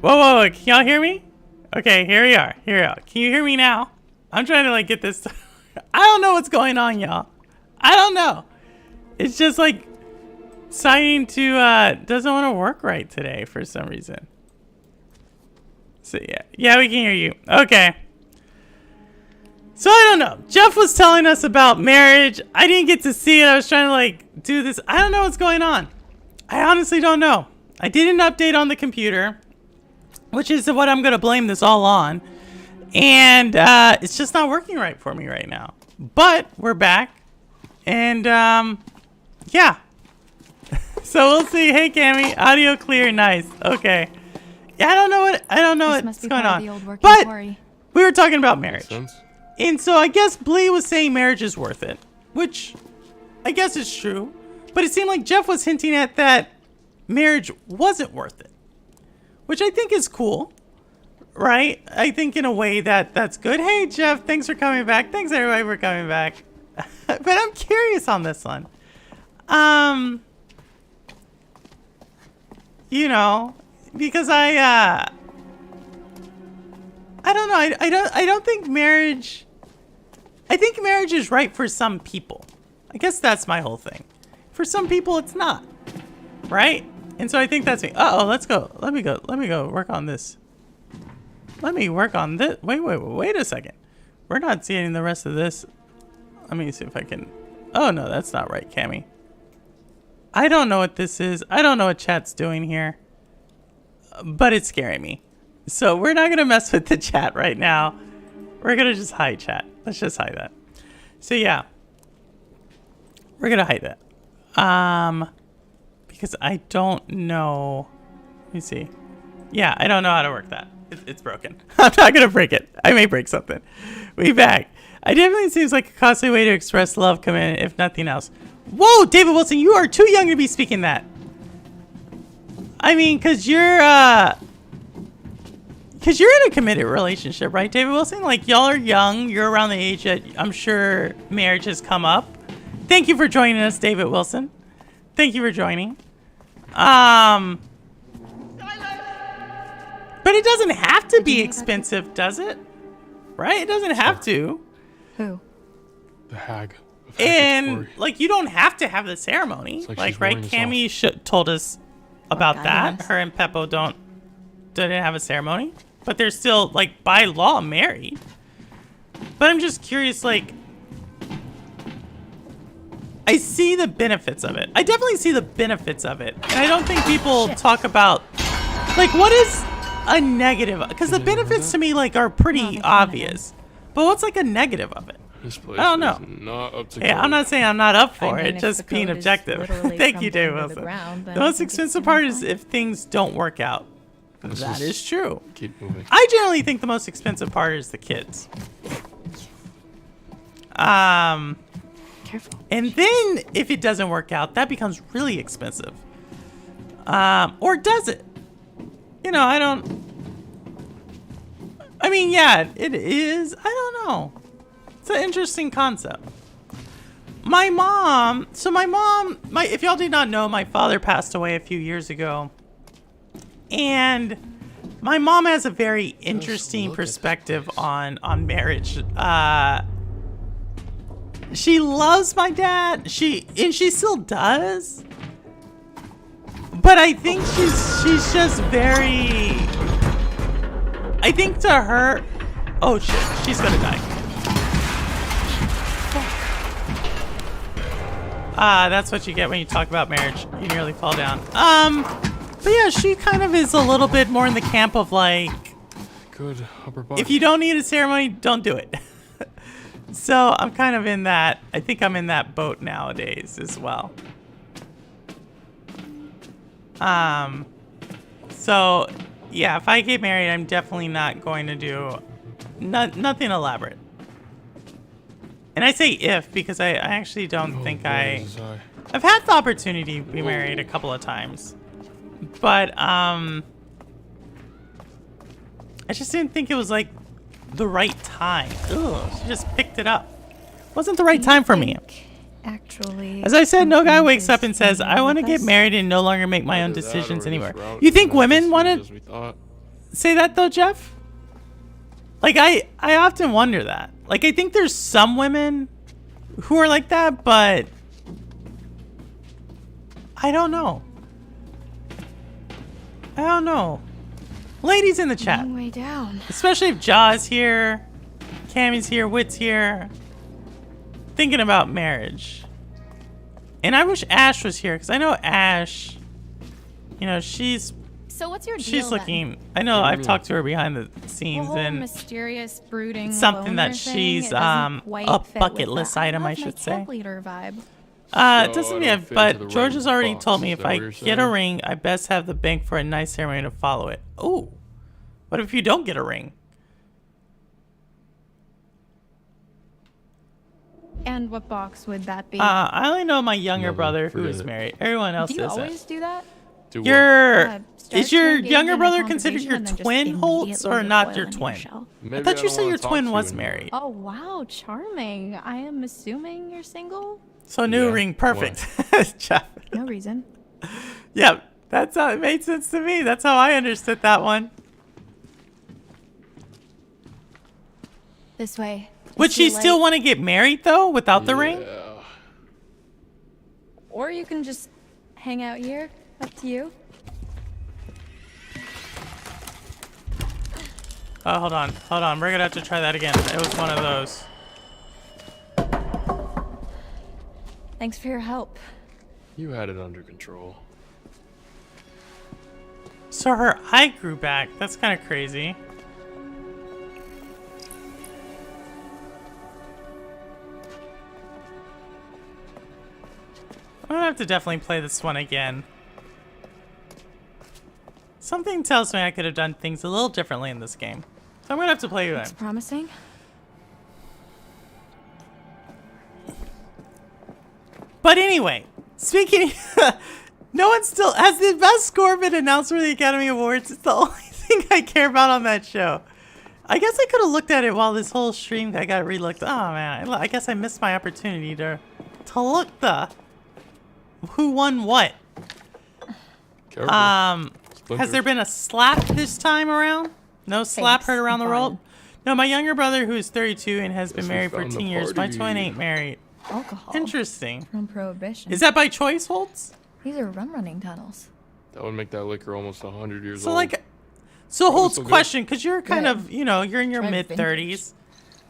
Whoa. Can y'all hear me? Okay, here we are. Can you hear me now? I'm trying to like get this. I don't know what's going on, y'all. I don't know. It's just like deciding to doesn't want to work right today for some reason. So yeah, we can hear you. Okay. So I don't know. Jeff was telling us about marriage. I didn't get to see it. I was trying to like do this. I don't know what's going on. I honestly don't know. I did an update on the computer, which is what I'm going to blame this all on. And it's just not working right for me right now. But we're back. And yeah. So we'll see. Hey, Cammy. Audio clear. Nice. Okay. Yeah, I don't know what's going on. But we were talking about marriage. And so I guess Blee was saying marriage is worth it, which I guess is true. But it seemed like Jeff was hinting at that marriage wasn't worth it, which I think is cool, right? I think in a way that's good. Hey, Jeff, thanks for coming back. Thanks, everybody, for coming back. But I'm curious on this one. You know, because I don't know. I don't think marriage. I think marriage is right for some people. I guess that's my whole thing. For some people, it's not, right? And so I think that's me. Uh-oh, let's go. Let me go work on this. Let me work on this. Wait a second. We're not seeing the rest of this. Let me see if I can. Oh no, that's not right, Cammy. I don't know what this is. I don't know what chat's doing here, but it's scaring me. So we're not gonna mess with the chat right now. We're gonna just hide chat. Let's just hide that. So yeah, we're gonna hide that. Because I don't know. Let me see. Yeah, I don't know how to work that. It's broken. I'm not gonna break it. I may break something. We back. I definitely seems like a costly way to express love, commitment, if nothing else. Whoa, David Wilson, you are too young to be speaking that. I mean, cause you're in a committed relationship, right, David Wilson? Like, y'all are young. You're around the age that I'm sure marriage has come up. Thank you for joining us, David Wilson. Thank you for joining. But it doesn't have to be expensive, does it? Right? It doesn't have to. Who? The hag. And, like, you don't have to have the ceremony. Like right? Cammy told us about that. Her and Peppo didn't have a ceremony. But they're still, like, by law married. But I'm just curious, like, I see the benefits of it. I definitely see the benefits of it. And I don't think people talk about, like, what is a negative? Because the benefits to me, like, are pretty obvious. But what's, like, a negative of it? I don't know. Not up to yeah, I'm not saying I'm not up for it. Just being objective. Thank you, Dave Wilson. The most expensive part is if things don't work out. That is true. Keep moving. I generally think the most expensive part is the kids. Careful. And then if it doesn't work out, that becomes really expensive. Or does it? You know, I mean, yeah, it is. I don't know. It's an interesting concept. My mom, if y'all did not know, my father passed away a few years ago. And my mom has a very interesting perspective on marriage. She loves my dad. She still does. But I think she's just very. I think to her, oh shit, she's gonna die. That's what you get when you talk about marriage. You nearly fall down. But yeah, she kind of is a little bit more in the camp of like, good upper body. If you don't need a ceremony, don't do it. So I'm kind of in that. I think I'm in that boat nowadays as well. So yeah, if I get married, I'm definitely not going to do nothing elaborate. And I say if because I actually don't think I've had the opportunity to be married a couple of times. But I just didn't think it was like the right time. Ugh, she just picked it up. Wasn't the right time for me. Actually, as I said, no guy wakes up and says, I want to get married and no longer make my own decisions anymore. You think women want to? say that though, Jeff? Like, I often wonder that. Like, I think there's some women who are like that, but I don't know. I don't know. Ladies in the chat, Long way down. especially if Jaw's here, Cammy's here, Wit's here, thinking about marriage. And I wish Ash was here, because I know Ash, you know, she's So what's your deal looking, I know I've talked to her behind the scenes, The whole and mysterious, brooding, something that loner she's, thing, it doesn't quite a fit bucket with list that. item, I love my should say. camp leader vibe. It doesn't I mean, don't fit but into the George right has already box, told me is if that I what you're get a saying? ring, I best have the bank for a nice ceremony to follow it. Ooh. What if you don't get a ring? And what box would that be? I only know my younger Nothing, brother who forget is it. married. Everyone else do you isn't. always do that? Do what? Your Start is your to engage younger in a brother considered conversation your and then just twin, Holtz, or immediately not recoil your into twin? shell? Maybe I thought you don't said your wanna talk twin to you was anymore. married. Oh wow, charming. I am assuming you're single. So new Yeah, ring, perfect. Jeff. No reason. Yep, that's how it made sense to me. That's how I understood that one. This way. Would It's she too still late. want to get married though, without the ring? Yeah. Or you can just hang out here. Up to you. Oh, hold on. We're gonna have to try that again. It was one of those. Thanks for your help. You had it under control. So her eye grew back. That's kind of crazy. I'm gonna have to definitely play this one again. Something tells me I could have done things a little differently in this game. So I'm gonna have to play it It's again. promising. But anyway, speaking, no one still has the best score been announced for the Academy Awards. It's the only thing I care about on that show. I guess I could have looked at it while this whole stream. I got re-looked. Oh man, I guess I missed my opportunity to look the who won what. Careful. Has there been a slap this time around? No slap Thanks, heard around the I'm world? fine. No, my younger brother, who is 32 and has been Guess we married for found the 10 years. My party. twin ain't married. Alcohol. Interesting. From Prohibition. Is that by choice, Holtz? These are running tunnels. That would make that liquor almost 100 years So old. like, so Probably Holt's still good. question, because you're kind Yeah. of, you know, you're in your Try mid vintage. 30s.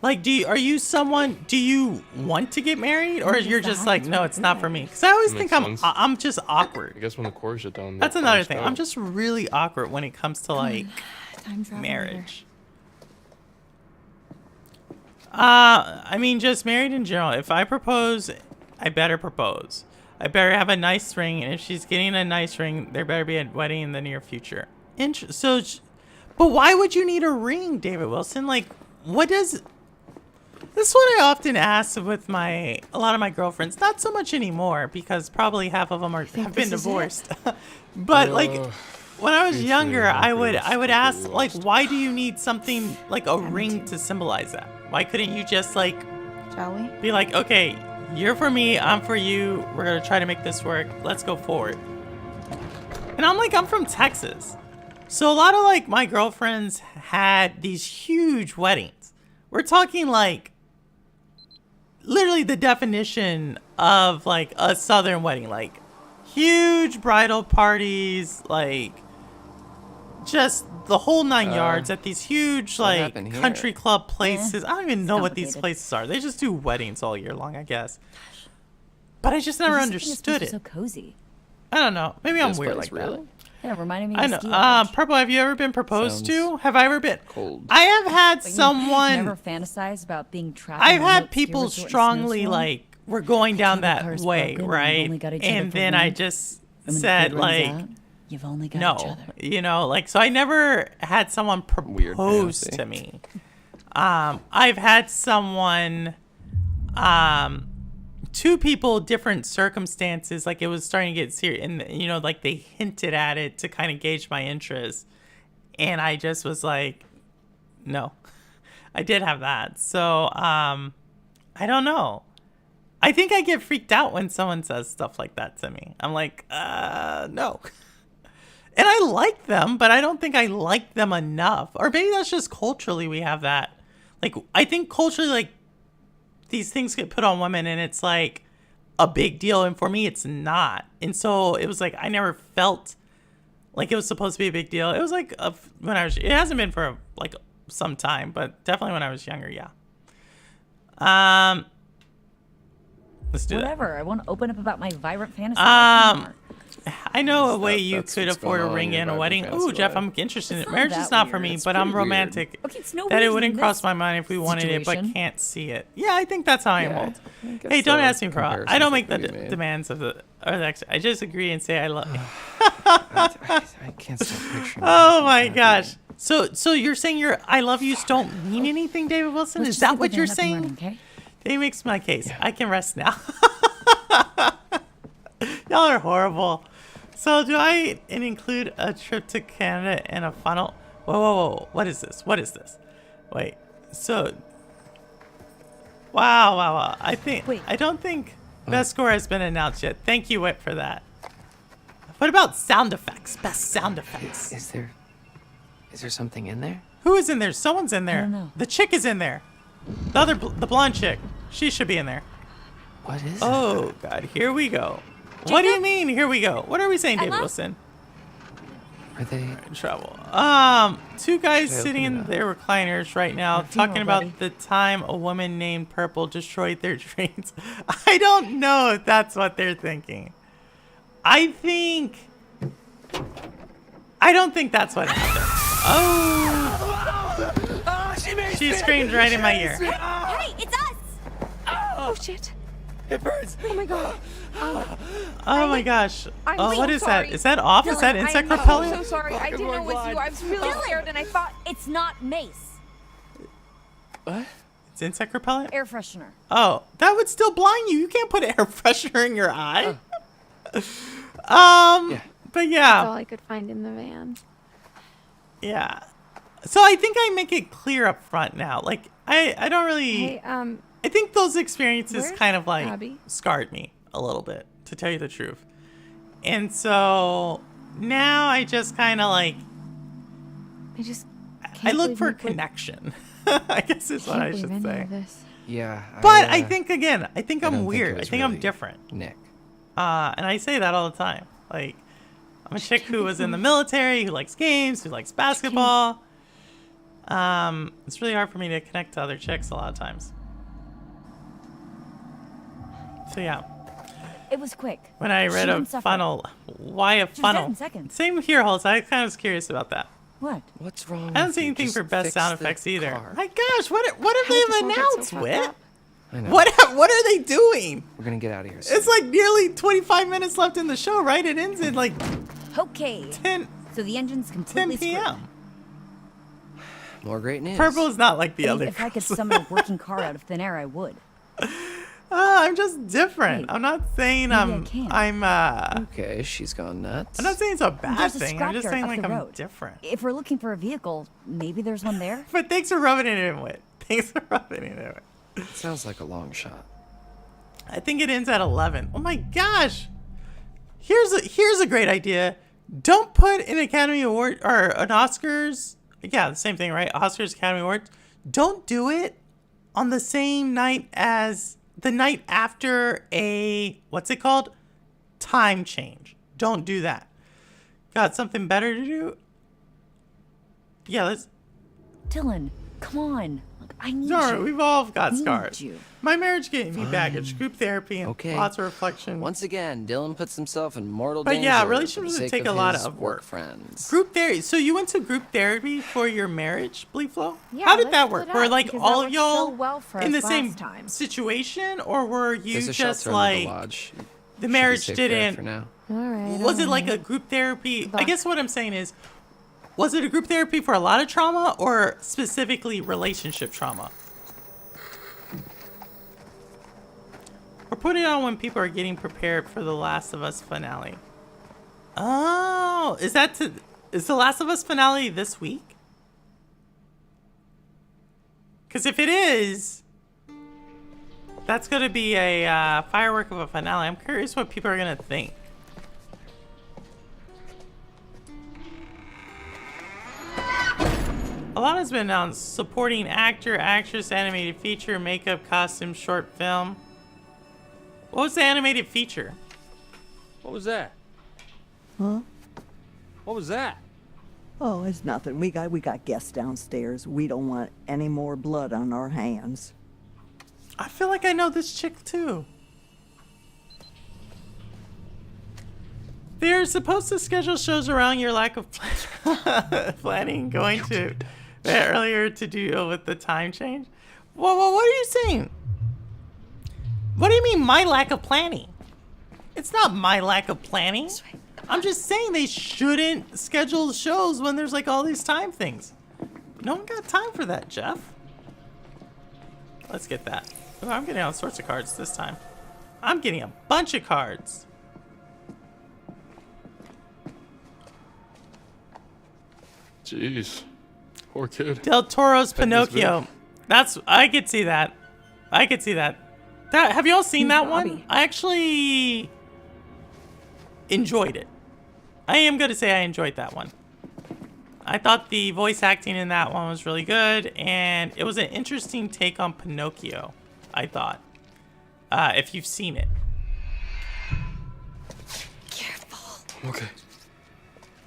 Like, do you want to get married, or Yes, you're that just like, happens no, when it's you're not good. for me? Because I always Makes think sense. I'm just awkward. I guess when the chorus shut down. That's they'll another burst thing. out. I'm just really awkward when it comes to like Time travel. marriage. I mean, just married in general. If I propose, I better propose. I better have a nice ring, and if she's getting a nice ring, there better be a wedding in the near future. But why would you need a ring, David Wilson? Like, what does... This is what I often ask with a lot of my girlfriends. Not so much anymore, because probably half of them have been this is it? divorced. But like, when I was It's younger, really I would hopeless, ask totally like, lost. why do you need something like a ring to symbolize that? Why couldn't you just like Shall we? be like, okay, you're for me, I'm for you. We're gonna try to make this work. Let's go forward. And I'm from Texas, so a lot of like my girlfriends had these huge weddings. We're talking like literally the definition of like a Southern wedding, like huge bridal parties, like just the whole 9 yards at these huge like happened here? country club places. I don't even know what these complicated. places are. They just do weddings all year long, I guess. But I just never understood it. So cozy. I don't know. Maybe I'm This weird place, like really? that. Yeah, reminded me I of know. Ski Lodge. Purple, have you ever been proposed to? Sounds Have I ever been? cold. I have had But you someone. never fantasized about being trapped. in I've a had remote ski people resort in a strongly snowstorm? like, we're going down Cable that car's way, broken and right? you've only got each other And for then I wind. just And when the said kid runs like, out, you've only got each no, other. you know, like, so I never had someone Weird propose fantasy. to me. I've had someone, two people, different circumstances, like it was starting to get serious, and you know, like they hinted at it to kind of gauge my interest, and I just was like, no. I did have that. So, I don't know. I think I get freaked out when someone says stuff like that to me. I'm like, no. And I like them, but I don't think I like them enough. Or maybe that's just culturally we have that. Like, I think culturally, like, these things get put on women and it's like a big deal. And for me, it's not. And so it was like, I never felt like it was supposed to be a big deal. It was like when I was, it hasn't been for like some time, but definitely when I was younger, yeah. Let's do Whatever. I want to open up about my vibrant fantasy. life more. I know a way you that's could what's afford a going on ring in and your a wedding. fantasy Ooh, Jeff, life. I'm interested in It's it. not Marriage is that not for weird. me, It's but I'm pretty weird. romantic. Okay, it's no That it reason wouldn't in cross this my mind if we wanted it, but situation. can't see it. Yeah, I think that's how I am Yeah, old. I guess Hey, don't the ask me for all. I don't make the comparisons that we made. demands of the or the I just agree and say I love you. I can't stop picturing. Oh my gosh. So you're saying your I love yous don't mean anything, David Wilson? Let's Is just that get what the you're band up and saying? running, okay? They makes my case. Yeah. I can rest now. Y'all are horrible. So do I include a trip to Canada and a funnel? Whoa. What is this? What is this? Wait. So Wow. Wait. I don't think best score has been announced yet. Thank you, Whit, for that. What about sound effects? Best sound effects. Is there something in there? Who is in there? Someone's in there. don't know. The chick is in there. The blonde chick. She should be in there. What is it? Oh God, here we go. What do you mean? Here we go. What are we saying, David Emma? Wilson? Are they? In trouble. Two guys Should I sitting open in it up? their recliners right now, Our funeral, talking about buddy. the time a woman named Purple destroyed their dreams. I don't know if that's what they're thinking. I don't think that's what happened. Oh, she screamed right in my ear. Hey, it's us! Oh shit. It burns. Oh my god. Oh my gosh. I'm Oh, so what is sorry. that? Is that off? Is that Dylan, insect I'm repellent? so sorry. I didn't know it was you. I was really scared and I thought It's not mace. What? It's insect repellent? Air freshener. Oh, that would still blind you. You can't put air freshener in your eye. Yeah. But that's yeah. all I could find in the van. Yeah. So I think I make it clear up front now. Like I don't really Hey, I think those experiences where's kind of like Abby? scarred me a little bit, to tell you the truth. And so now I just kind of like I just I can't look believe for Nick would- connection. I guess is what I can't should believe any say. of this. Yeah. But I think again, I think I don't I'm think weird. it I was think I'm really different. Nick. And I say that all the time. Like, I'm a chick who was in the military, who likes games, who likes basketball. It's really hard for me to connect to other chicks a lot of times. So yeah, It was quick. when I read She a didn't suffer. funnel, why a She was dead funnel? in seconds. Same here, Holz. I kind of was curious about that. What? What's wrong? I don't with see you? anything Just for best fix sound the effects either. car. My gosh, what have How did they this all get so announced, fucked Whit? up? I know. What are they doing? We're gonna get out of here. soon. It's like nearly 25 minutes left in the show, right? It ends at like Okay. 10 So the engine's 10 completely screwed. p.m. More great news. Purple is not like the I mean, other. if I could girls. summon a working car out of thin air, I would. I'm just different. Wait, I'm not saying maybe I I'm. can. Okay, she's gone nuts. I'm not saying it's a bad There's a thing. I'm just scrapyard saying up like the I'm road. different. If we're looking for a vehicle, maybe there's one there. But thanks for rubbing it in with. Thanks for rubbing it in with. Sounds like a long shot. I think it ends at 11. Oh my gosh. Here's a great idea. Don't put an Academy Award or an Oscars. Yeah, the same thing, right? Oscars, Academy Awards. Don't do it on the same night as the night after a, what's it called? Time change. Don't do that. Got something better to do? Yeah, let's. Dylan, come on. Look, I need No, you. we've all got Need scars. you. My marriage gave me baggage, group therapy, and Okay. lots of reflection. Once again, Dylan puts himself in mortal But danger. yeah, for the relationships sake take a lot his of work. friends. Group therapy. So you went to group therapy for your marriage, Bleep Flo? Yeah, How did let's that split work? Were up, like because all that of worked so y'all well for in the us same last time. situation, or were you There's a just shelter under the like lodge. the Should be marriage safe there didn't? For now. All right. Was it like a alright. group therapy? I Look. guess what I'm saying is, was it a group therapy for a lot of trauma, or specifically relationship trauma? Or put it on when people are getting prepared for the Last of Us finale. Oh, is the Last of Us finale this week? Because if it is, that's going to be a firework of a finale. I'm curious what people are going to think. A lot has been announced. Supporting actor, actress, animated feature, makeup, costume, short film. What was the animated feature? What was that? Huh? What was that? Oh, it's nothing. We got guests downstairs. We don't want any more blood on our hands. I feel like I know this chick too. They're supposed to schedule shows around your lack of planning, going to bed earlier to deal with the time change. Whoa, what are you saying? What do you mean my lack of planning? It's not my lack of planning. I'm just saying they shouldn't schedule shows when there's like all these time things. No one got time for that, Jeff. Let's get that. Oh, I'm getting all sorts of cards this time. I'm getting a bunch of cards. Jeez. Poor kid. Del Toro's Head this big. Pinocchio. That's, I could see that. I could see that. Have you all seen that one? Robbie. I actually enjoyed it. I am going to say I enjoyed that one. I thought the voice acting in that one was really good, and it was an interesting take on Pinocchio, I thought. If you've seen it. Okay.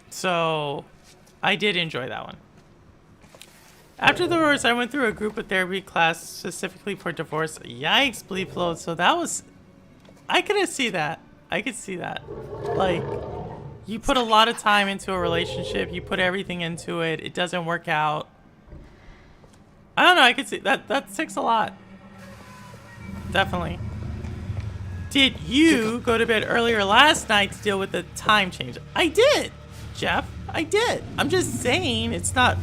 So, I did enjoy that one. After the divorce, I went through a group therapy class specifically for divorce. Yikes, bleep load. So that was... I could see that. I could see that. Like, you put a lot of time into a relationship. You put everything into it. It doesn't work out. I don't know. I could see that. That takes a lot. Definitely. Did you go to bed earlier last night to deal with the time change? I did, Jeff. I did. I'm just saying it's not...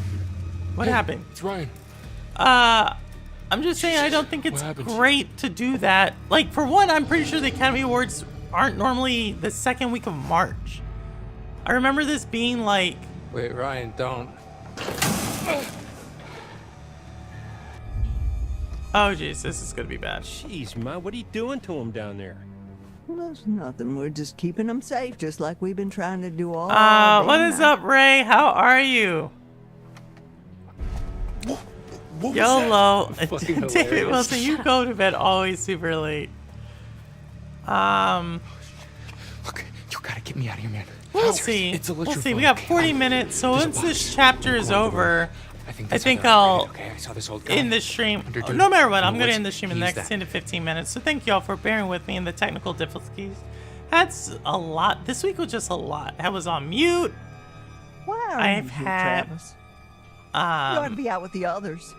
What happened? It's Ryan. I'm just saying I don't think it's great to do that. Like, for one, I'm pretty sure the Academy Awards aren't normally the second week of March. I remember this being like... Wait, Ryan, don't. Oh, jeez, this is gonna be bad. Jeez, Ma, what are you doing to him down there? Well, that's nothing. We're just keeping them safe, just like we've been trying to do all What day is now. up, Ray? How are you? What was YOLO. Fucking David hilarious. Wilson, you go to bed always super late. Okay, you gotta get me out of here, man. We'll see. It's We'll see. We got 40 minutes, so There's a once box. this chapter is over, I that's think how I'll they're operating, okay? I saw this old guy. end the stream. Underdude. No matter what, I'm In the going to woods. end the stream in the He's next that. 10 to 15 minutes. So thank y'all for bearing with me in the technical difficulties. That's a lot. This week was just a lot. I was on mute. Why are I've you here, had, Travis? You ought to Um, be out with the others.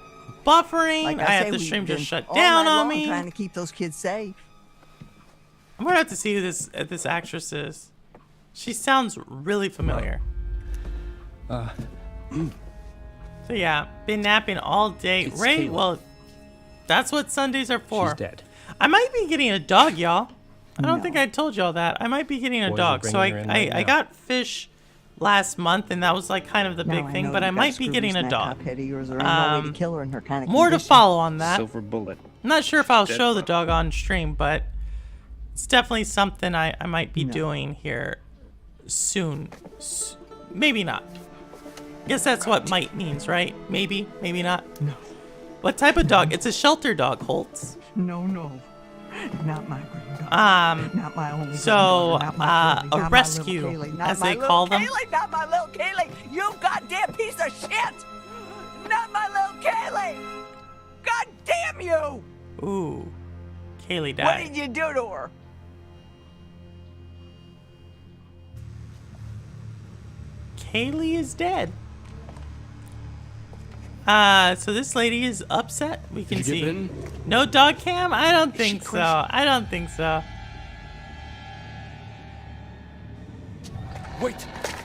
buffering. Like I I had say, the we've stream been just shut all down night on long me. trying to keep those kids safe. I'm gonna have to see who this actress is. She sounds really familiar. So yeah, been napping all day. It's Ray, Kayla. well, that's what Sundays are for. She's dead. I might be getting a dog, y'all. I don't No. think I told y'all that. I might be getting a Boys are dog. So bringing her in right I now. got fish last month, and that was like kind of the big Now, thing. know but I you got might be screws getting in a that dog. cockhead of yours. There ain't no way to kill her in her kind of More to condition. follow on that. Silver bullet. I'm not sure if I'll show the dog on stream, but it's definitely something I might be doing here soon. Maybe not. Guess that's what might means, right? Maybe, maybe not. No. What type of dog? It's a shelter dog, Holtz. No, not my granddaughter. Not my only So, granddaughter, not my Kaylee, a not my rescue, little Kaylee, not as my they little call them. Kaylee, not my little Kaylee, you goddamn piece of shit! Not my little Kaylee! God damn you! Ooh, Kaylee What did died. you do to her? Kaylee is dead. So this lady is upset. We can Did you see. get in? No dog cam? I don't think so. I don't think so. Wait,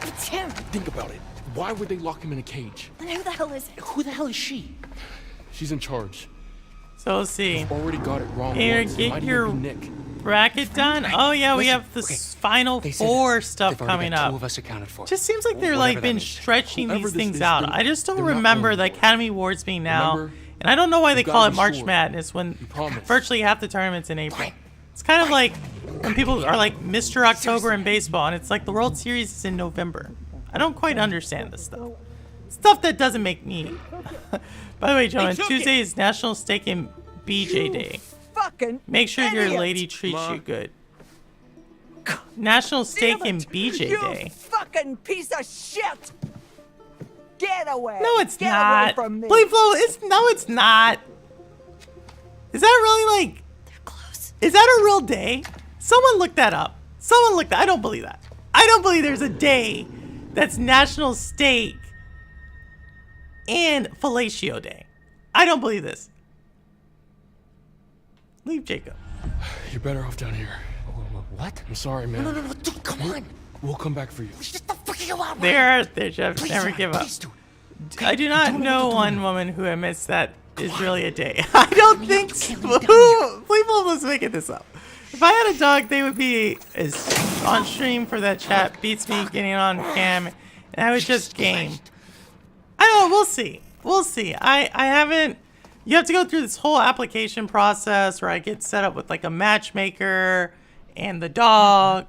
It's him. think about it. Why would they lock him in a cage? Then who the hell is it? Who the hell is she? She's in charge. So we'll see. Already got it wrong Here, once. It get might your even be Nick. bracket done. Oh yeah, we Listen, have the okay. final They said four stuff they've already coming got up. two of us accounted for. Just seems like they're Whatever like that been means. stretching Whoever these this things is, out. they're- I just don't they're not remember going the anywhere. Academy Awards being now, Remember? and I don't know why they You call gotta it be March sure. Madness when You promise. virtually half the tournaments in April. It's kind of like when people are like Mr. October in baseball, and it's like the World Series is in November. I don't quite understand this stuff. Stuff that doesn't make me. By the way, gentlemen, Tuesday is National Steak and BJ Day. Fucking Make sure your idiot. lady treats you good. National Steak Damn and it. BJ You Day. fucking piece of shit! Get away! No, it's Get not. Away from me. Playflow, it's not. Is that really like? They're close. Is that a real day? Someone look that up. Someone look that. I don't believe that. I don't believe there's a day that's National Steak and Fellatio Day. I don't believe this. Leave Jacob. You're better off down here. What? I'm sorry, man. No, dude, come on. We'll come back for you. Just the fuck you out, There, Jeff. Never Ryan, give up. please, dude. I do not Don't know do one it. woman who admits that is really a day. I don't think so. People was making this up. If I had a dog, they would be on stream for that chat. Beats me getting on cam, and I would just game. I don't know. We'll see. We'll see. I haven't. You have to go through this whole application process where I get set up with like a matchmaker and the dog,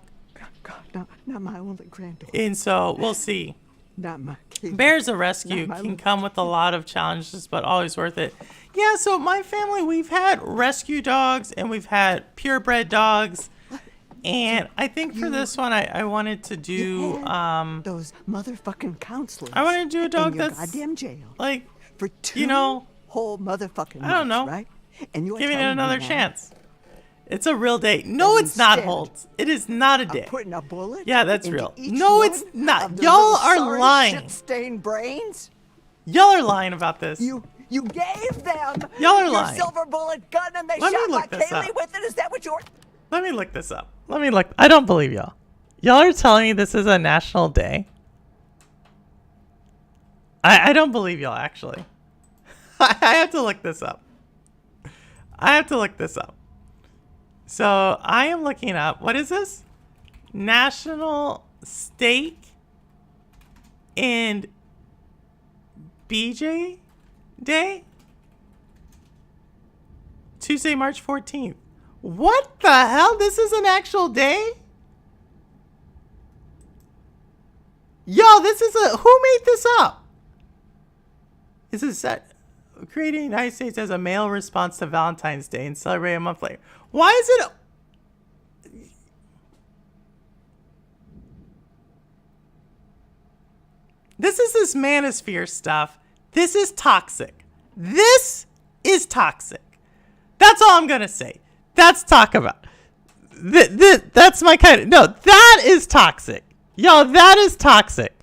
God, not my only granddaughter. and so we'll see. Not my kid. Bears a Rescue Not my can little come with a lot of challenges, but always worth it. Yeah, so my family, we've had rescue dogs and we've had purebred dogs. And I think for this one, I wanted to do, Those motherfucking counselors. I wanted to do a dog in your that's, goddamn jail like, for 2 you know, whole motherfucking I don't months, know. right? And you're giving it telling me another now chance. It's a real day. No, it's not, instead Holtz. It is not a I'm day. putting a bullet. Yeah, that's into real. each No, one it's not. of the Y'all little are sorry lying. shit-stained brains. Y'all are lying about this. You gave them Y'all are your lying. silver bullet gun and they Let me shot look my this Kaylee up. with it. Is that what you're? Let me look this up. Let me look. I don't believe y'all. Y'all are telling me this is a national day. I don't believe y'all, actually. I have to look this up. I have to look this up. So I am looking up. What is this? National Steak and BJ Day? Tuesday, March 14th. What the hell? This is an actual day? Yo, this is a... Who made this up? This is set... Creating the United States as a male response to Valentine's Day and celebrate a month later. Why is it... This is this manosphere stuff. This is toxic. This is toxic. That's all I'm going to say. That's talk about. That's my kind of... No, that is toxic. Yo, that is toxic.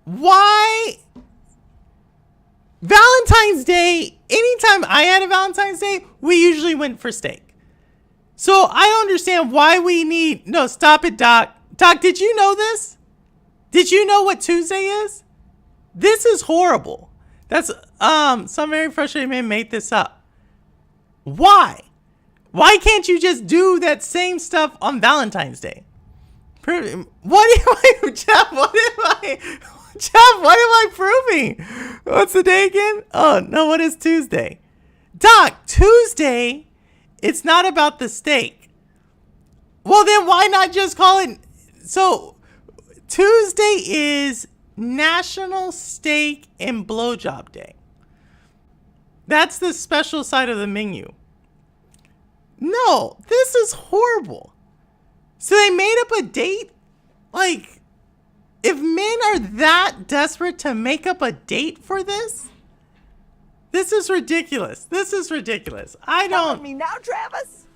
Why... Valentine's Day, anytime I had a Valentine's Day, we usually went for steak. So I don't understand why we need... No, stop it, Doc. Doc, did you know this? Did you know what Tuesday is? This is horrible. That's... Some very frustrated man made this up. Why? Why can't you just do that same stuff on Valentine's Day? What am I... Jeff, what am I... Jeff, what am I proving? What's the day again? Oh, no, what is Tuesday? Doc, Tuesday, it's not about the steak. Well, then why not just call it... So, Tuesday is National Steak and Blowjob Day. That's the special side of the menu. No, this is horrible. So they made up a date? Like... If men are that desperate to make up a date for this, this is ridiculous. This is ridiculous. I Telling don't. me now, Travis?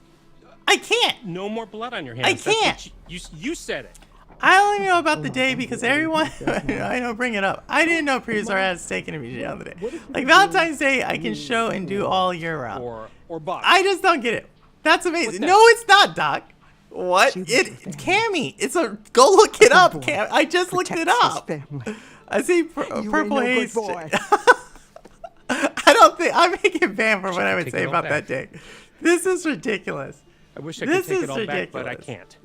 I can't. No more blood on your hands. I That's what can't. You said it. I only know about the day because everyone. I know. Bring it up. I didn't know Prehisar had steak and BJ on the day. Like Valentine's Day, I can show and do all year round. Or box. I just don't get it. That's amazing. No, it's not, Doc. What? Cammy. It's a... Go look it up, Cam. I just looked it up. I see Purple Haze. I don't think... I may get banned for what I would say about that day. This is ridiculous. I wish I could take it all back, but I can't.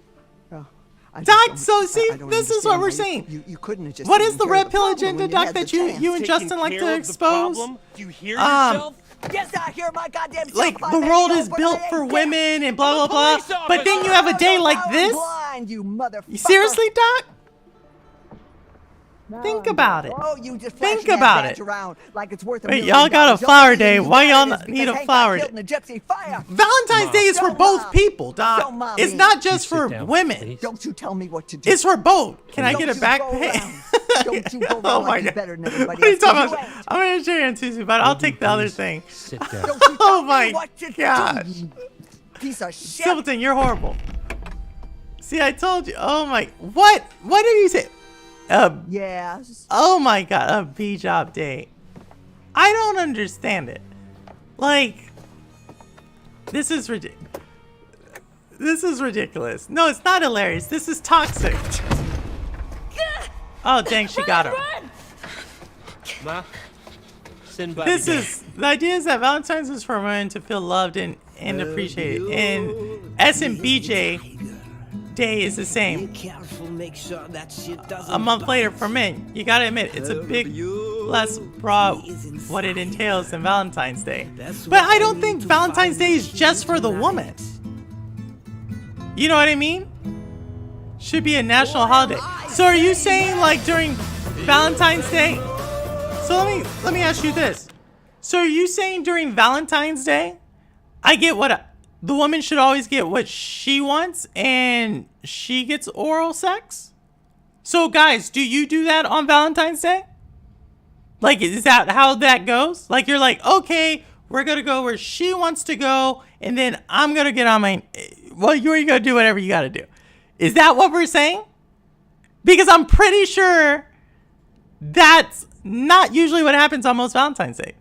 Doc, so see, this is what we're saying. You couldn't have just... What is the red pill agenda, Doc, that you and Justin like to expose? Do you hear yourself? Yes, I hear my goddamn Like, self, the I world know, is but built I for ain't women and blah, blah, I'm a blah. police But then you officer. have a day like I'm this? blind, you motherfucker. Seriously, Doc? Think about it. Oh, you just Think flashing that about badge it. around like it's worth $1 Wait, million. y'all got a The flower only day. reason you Why got y'all it is not need because a Hank flower got killed day? in a gypsy fire. Valentine's Day is for Don't both mom. people, dog. Don't mom It's me. not just You sit for down, women. please. Don't you tell me what to do. It's for both. Can I Don't get a you back go pay? around. Don't you go around Oh my like you're God. better than everybody What are you else, talking 'cause you about? ain't. I'm gonna show you on Tuesday, but I'll take the other Please thing. Sit down. Don't you tell Oh me my what to gosh. do, piece of shit. Simpleton, you're horrible. See, I told you. Oh my. What? What did you say? Yes. Oh my God, a B job day. I don't understand it. Like, this is ridiculous. This is ridiculous. No, it's not hilarious. This is toxic. Oh, dang, she got him. Ma, send by This is, the idea is that Valentine's is for women to feel loved and appreciated. And SMBJ Day is the same. A month later for men. You gotta admit, it's a big less broad what it entails than Valentine's Day. But I don't think Valentine's Day is just for the woman. You know what I mean? Should be a national holiday. So are you saying like during Valentine's Day? So let me ask you this. So are you saying during Valentine's Day, I get what the woman should always get what she wants and she gets oral sex? So guys, do you do that on Valentine's Day? Like, is that how that goes? Like, you're like, okay, we're gonna go where she wants to go, and then I'm gonna get on my, well, you're gonna do whatever you gotta do. Is that what we're saying? Because I'm pretty sure that's not usually what happens on most Valentine's Day.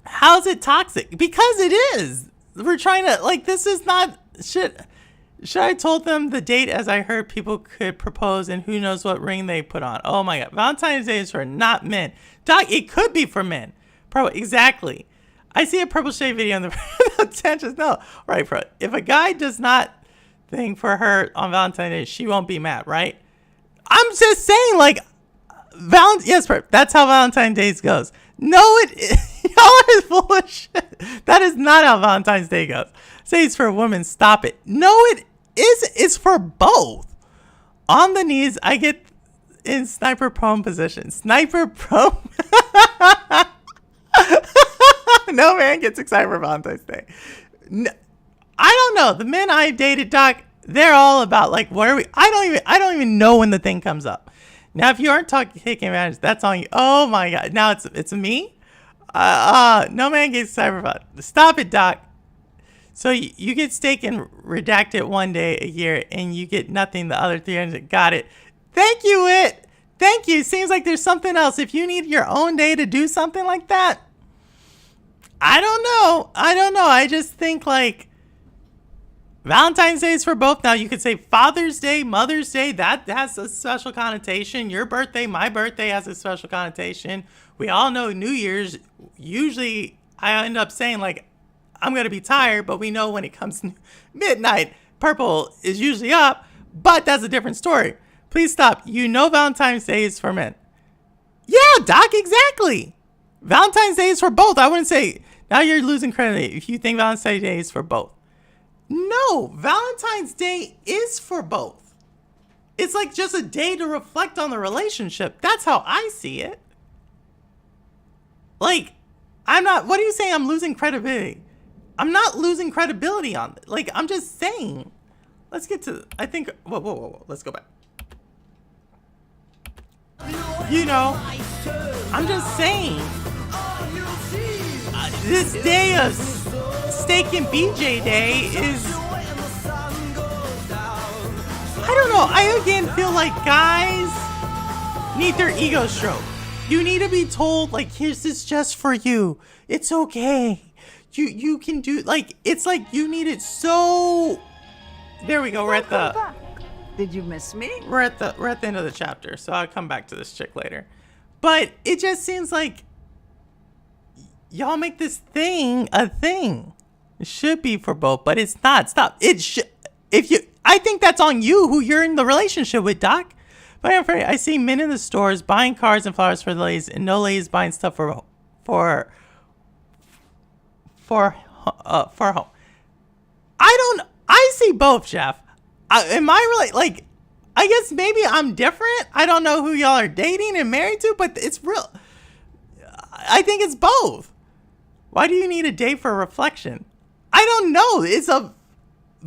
How's it toxic? Because it is. We're trying to, like, this is not shit. Should I told them the date as I heard people could propose and who knows what ring they put on. Oh my God. Valentine's Day is for not men. Doc, it could be for men. Probably, exactly. I see a purple shade video on the attention. No. Right, bro. If a guy does not think for her on Valentine's Day, she won't be mad, right? I'm just saying, like, yes, bro. That's how Valentine's Day goes. No, y'all are full of shit. That is not how Valentine's Day goes. Say it's for women. Stop it. No, it is. It's for both. On the knees, I get in sniper prone position. Sniper prone. No man gets excited for Valentine's Day. No, I don't know. The men I've dated, Doc, they're all about like, what are we? I don't even know when the thing comes up. Now, if you aren't taking advantage, that's on you. Oh my God. Now it's me. No man gets excited for Valentine's. Stop it, Doc. So you get steak and redacted one day a year, and you get nothing the other 300. Got it. Thank you, it. Thank you. Seems like there's something else. If you need your own day to do something like that, I don't know. I just think like Valentine's Day is for both. Now you could say Father's Day, Mother's Day. That has a special connotation. Your birthday, my birthday has a special connotation. We all know New Year's. Usually I end up saying like, I'm going to be tired, but we know when it comes to midnight, purple is usually up, but that's a different story. Please stop. You know Valentine's Day is for men. Yeah, Doc, exactly. Valentine's Day is for both. I wouldn't say, now you're losing credit if you think Valentine's Day is for both. No, Valentine's Day is for both. It's like just a day to reflect on the relationship. That's how I see it. Like, I'm not, what are you saying? I'm losing credibility. I'm not losing credibility on it. Like, I'm just saying. Let's get to, I think, whoa. Let's go back. You know, I'm just saying. This day of Steak and BJ Day is, I don't know. I again feel like guys need their ego stroked. You need to be told, like, here's this just for you. It's okay. You can do, like, it's like you need it so, there we go, we're at the, Did you miss me? we're at the end of the chapter, so I'll come back to this chick later. But it just seems like y'all make this thing a thing. It should be for both, but it's not. Stop. It should, I think that's on you who you're in the relationship with, Doc. But I'm afraid I see men in the stores buying cards and flowers for the ladies, and no ladies buying stuff for home. I see both, Jeff. Am I really like? I guess maybe I'm different. I don't know who y'all are dating and married to, but it's real. I think it's both. Why do you need a date for reflection? I don't know.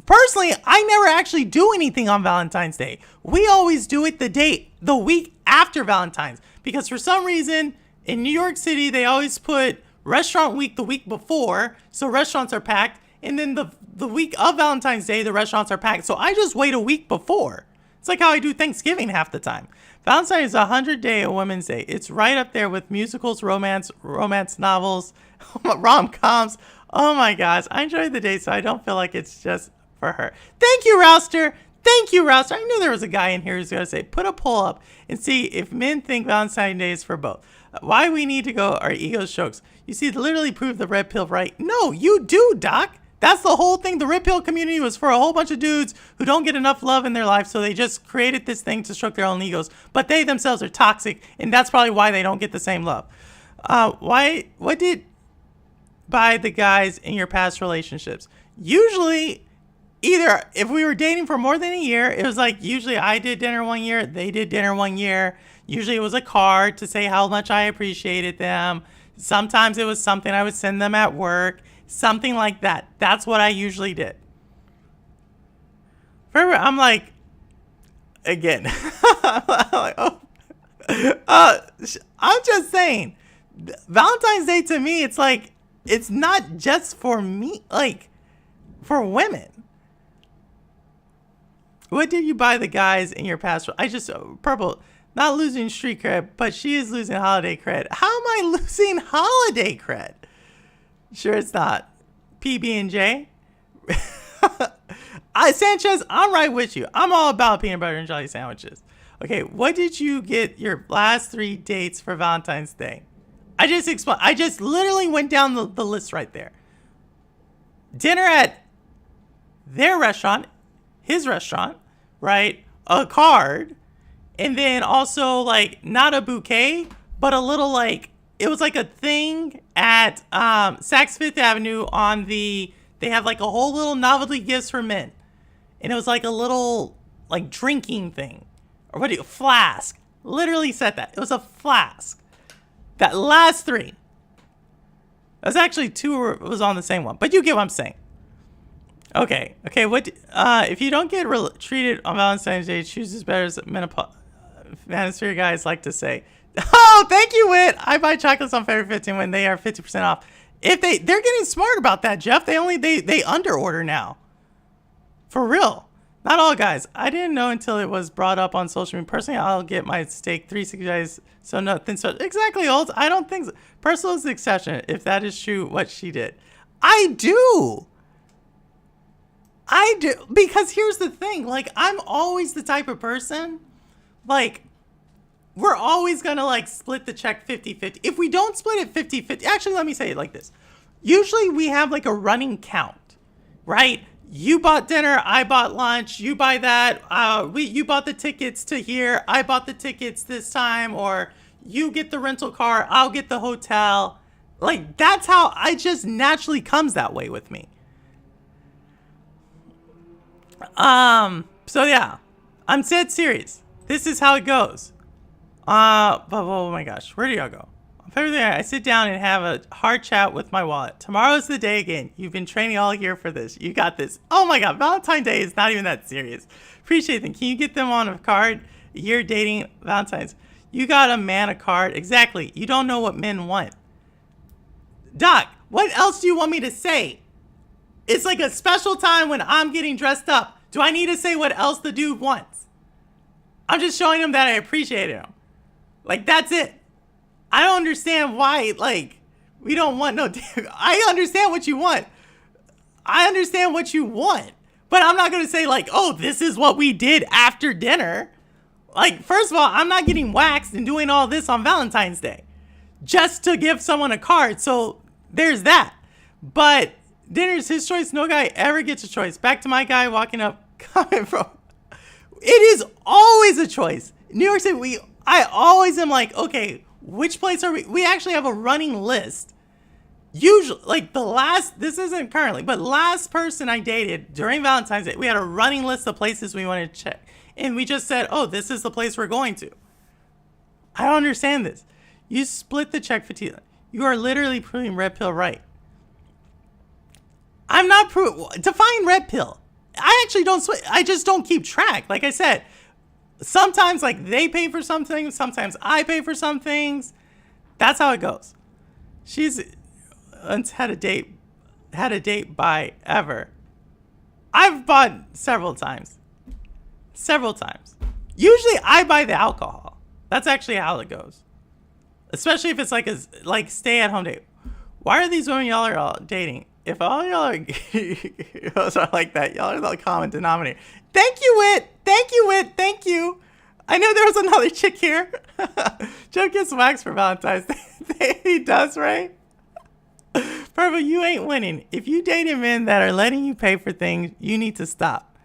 Personally, I never actually do anything on Valentine's Day. We always do it the week after Valentine's, because for some reason in New York City, they always put restaurant week the week before. So restaurants are packed. And then the week of Valentine's Day, the restaurants are packed. So I just wait a week before. It's like how I do Thanksgiving half the time. Valentine's is 100-day a Women's Day. It's right up there with musicals, romance novels, rom-coms. Oh my gosh. I enjoy the day, so I don't feel like it's just for her. Thank you, Rouster. Thank you, Rouster. I knew there was a guy in here who's going to say, put a poll up and see if men think Valentine's Day is for both. Why we need to go, our ego strokes. You see, literally prove the red pill right. No, you do, Doc. That's the whole thing. The red pill community was for a whole bunch of dudes who don't get enough love in their life, so they just created this thing to stroke their own egos. But they themselves are toxic, and that's probably why they don't get the same love. What did buy the guys in your past relationships? Usually, either if we were dating for more than a year, it was like usually I did dinner one year, they did dinner one year. Usually it was a card to say how much I appreciated them. Sometimes it was something I would send them at work. Something like that. That's what I usually did. I'm like, again, I'm just saying, Valentine's Day to me, it's like, it's not just for me, like, for women. What did you buy the guys in your past? Purple, not losing street cred, but she is losing holiday cred. How am I losing holiday cred? Sure it's not. PB&J. Sanchez, I'm right with you. I'm all about peanut butter and jelly sandwiches. Okay, what did you get your last 3 dates for Valentine's Day? I just literally went down the list right there. Dinner at their restaurant, his restaurant, right? A card, and then also like not a bouquet, but a little like, it was like a thing at Saks Fifth Avenue on they have like a whole little novelty gifts for men. And it was like a little like drinking thing. Or flask. Literally said that. It was a flask. That last 3. That's actually 2 was on the same one. But you get what I'm saying. Okay. What if you don't get treated on Valentine's Day, chooses better as Manosphere guys like to say. Oh, thank you, Wit. I buy chocolates on February 15 when they are 50% off. If they're getting smart about that, Jeff. They under order now. For real. Not all guys. I didn't know until it was brought up on social media. Personally, I'll get my steak 360 so nothing. So exactly, Olds. I don't think so. Personal is the exception. If that is true, what she did. I do. Because here's the thing. Like, I'm always the type of person, like, we're always going to like split the check 50-50. If we don't split it 50-50, actually, let me say it like this. Usually we have like a running count, right? You bought dinner, I bought lunch, you buy that. You bought the tickets to here, I bought the tickets this time, or you get the rental car, I'll get the hotel. Like, that's how I just naturally comes that way with me. So yeah, I'm dead serious. This is how it goes. But oh my gosh, where do y'all go? On February, I sit down and have a hard chat with my wallet. Tomorrow's the day again. You've been training all year for this. You got this. Oh my God, Valentine's Day is not even that serious. Appreciate them. Can you get them on a card? Year dating Valentine's. You got a man a card. Exactly. You don't know what men want. Doc, what else do you want me to say? It's like a special time when I'm getting dressed up. Do I need to say what else the dude wants? I'm just showing him that I appreciate him. Like, that's it. I don't understand why, like, we don't want no damn. I understand what you want. I understand what you want. But I'm not going to say, like, oh, this is what we did after dinner. Like, first of all, I'm not getting waxed and doing all this on Valentine's Day just to give someone a card. So there's that. But dinner's his choice. No guy ever gets a choice. Back to my guy walking up, coming from. It is always a choice. New York City, I always am like, okay, which place are we? We actually have a running list. Usually, like this isn't currently, but last person I dated during Valentine's Day, we had a running list of places we wanted to check. and we just said, oh, this is the place we're going to. I don't understand this. You split the check for Tila. You are literally proving red pill right. I'm not define red pill. I actually don't I just don't keep track. Like I said, sometimes like they pay for some things, sometimes I pay for some things. That's how it goes. She's had a date buy ever. I've bought several times. Usually I buy the alcohol. That's actually how it goes. Especially if it's like a stay at home date. Why are these women y'all are all dating? If all y'all are girls are like that, y'all are the common denominator. Thank you, Wit. Thank you. I know there was another chick here. Joe gets waxed for Valentine's Day. He does, right? Purple, you ain't winning. If you dating men that are letting you pay for things, you need to stop.